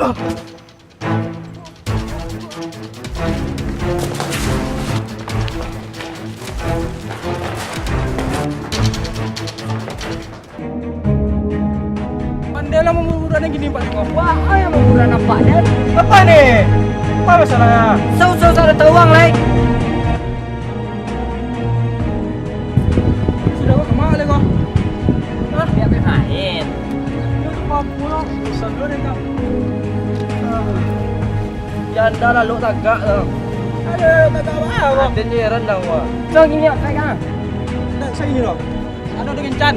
Pandai lah memurah gini Pak Tengok. Wah, yang murah nampak dan Apa ni? Apa masalahnya? Sau-sau ada teruang lai. Sudah kau kemana lagi kau? Hah? Biar main. Itu apa lah? Pesan dulu ni kau. Janda lah lu tagak tu. Ada tagak apa kau? Ada ni rendang kau. So gini ok kan. Dan saya ni loh. Ada dengan Chan.